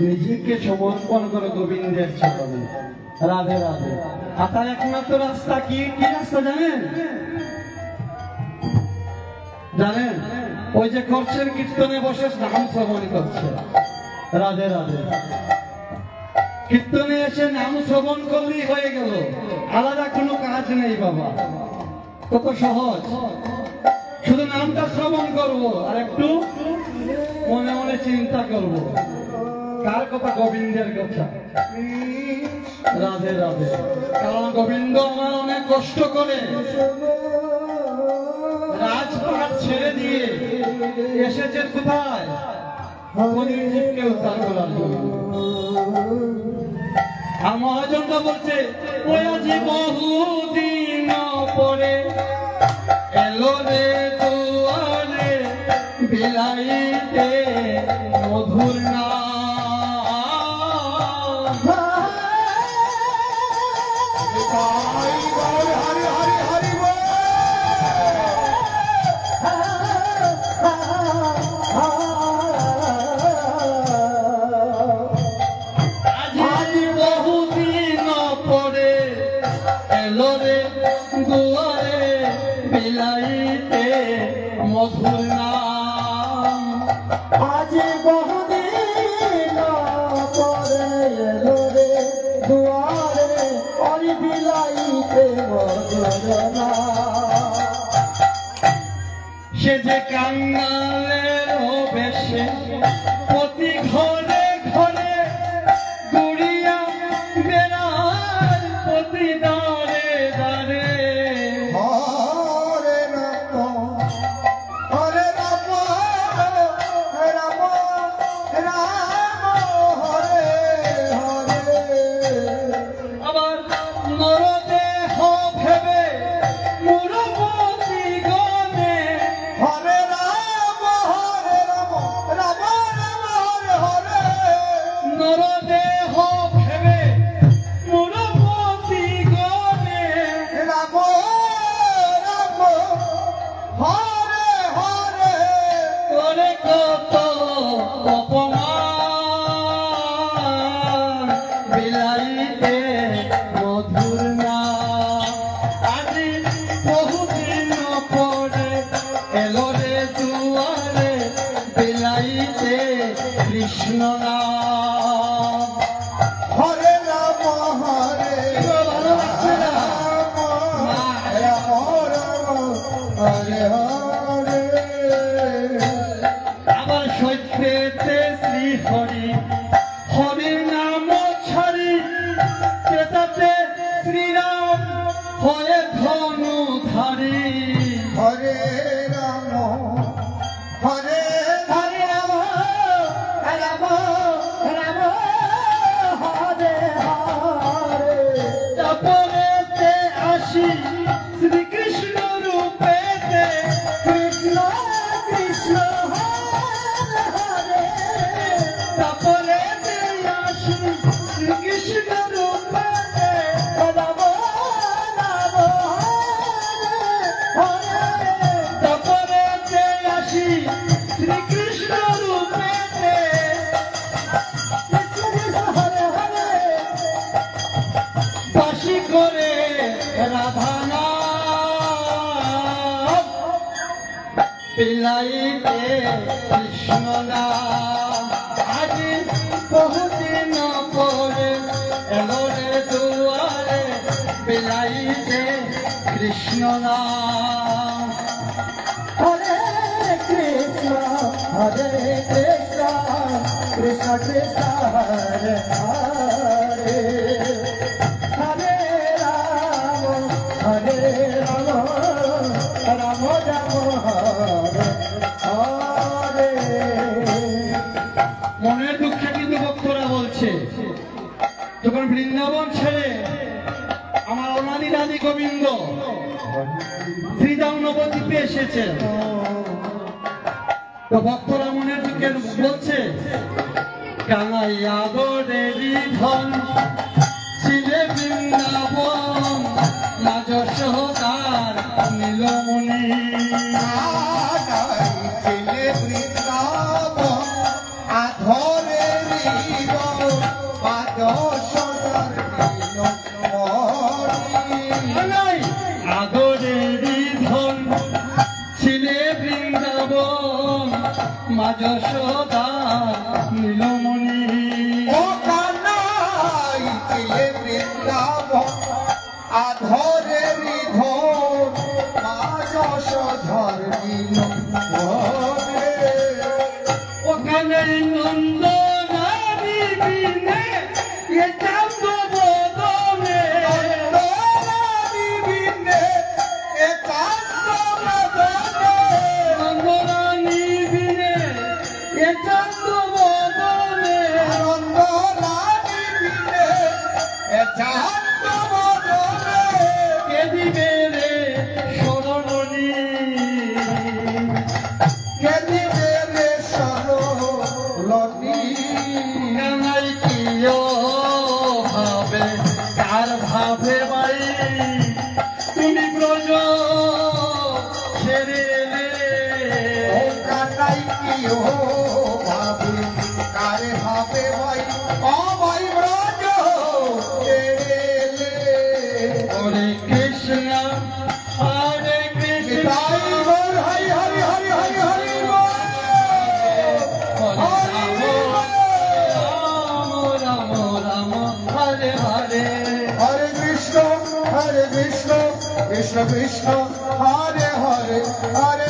নিজেকে সমর্পণ করে গোবিন্দের চরণে। রাধে রাধে। আপনার একমাত্র রাস্তা কি কি রাস্তা জানেন? জানেন ওই যে করছেন কীর্তনে বসে নাম শ্রবণ করছে। রাধে রাধে। কীর্তনে এসে নাম শ্রবণ করলেই হয়ে গেল, আলাদা কোনো কাজ নেই বাবা। কত সহজ, শুধু নামটা শ্রবণ করবো আর একটু মনে মনে চিন্তা করবো কার কথা? গোবিন্দের কথা। রাধে রাধে। কারণ গোবিন্দ আমার অনেক কষ্ট করে রাজপাট ছেড়ে দিয়ে এসেছেন কোথায়? জীবকে উদ্ধার করার জন্য। আর মহাজনটা বলছে ওই আজি বহুদিন পরে এলো রে দুয়ারে বিলাইতে মধুর না। মধুর নাম আজ বহুদিন পরে এলো রে দুয়ারে ওই বিলাইতে মধুর নাম। সে যে কাঙ্গালের বেশে প্রতি ঘরে ঘরে গুড়িয়া বেড়ায় প্রতি দাঁড়ে দাঁড়ে। কৃষ্ণ নাম হরে রাম হরে হরে হরে। আবার সত্যেতে শ্রী হরি হরির নাম ছাড়ি ক্রেতাতে শ্রীরাম হয়ে ধনুধারী। হরে রাম হরে শ্রীকৃষ্ণ রূপেতে কৃষ্ণ কৃষ্ণ হরে হরে। তারপরে আসি শ্রীকৃষ্ণ রূপেতে রাম রাম হরে হরে। তারপরে আসি শ্রীকৃষ্ণ রূপেতে হরে হরে। বাসি করে রাধা বিলাইতে কৃষ্ণ নাম আজ বহুদিন পরে এলোরে দুয়ারে বিলাইতে কৃষ্ণ নাম। হরে কৃষ্ণ কৃষ্ণ কৃষ্ণ হরে হরে হরে রাম রাম রাম হরে হরে। মনের দুঃখে কিন্তু ভক্তরা বলছে যখন বৃন্দাবন ছেড়ে আমার অনাদি রাধি গোবিন্দ শ্রীধাম নবদ্বীপে এসেছেন, তো ভক্তরা মনের দুঃখে বলছে কানাইয়া গোরেরি ধন ছিলে বৃন্দাবন মা যশোদার নীলমণি। ছিলে বৃন্দাবন আধরে আদরেরি ধন ছিলে বৃন্দাবন মা যশোদা নীলমণি। ও কানাই ছিলে বৃন্দাবন আধরে ধন মা যশোধর নীলমণি। ওখানে নন্দনারী বিনে এ চাঁদ বদনে নন্দরানী বিনে এ চাঁদ বদনে কে দিবে রে শরণী। কানাই কিয় ভাবে কার ভাবে বাই তুমি ব্রজ ছেড়ে এলে। কানাই কি ও ভাবে কারে ভাবে ভাই ও ভাই ব্রজ এলে। হরে কৃষ্ণ হরে কৃষ্ণ হরি হরি হরি হরি হরি রাম রাম হরে হরে হরে কৃষ্ণ কৃষ্ণ কৃষ্ণ হরে হরে হরে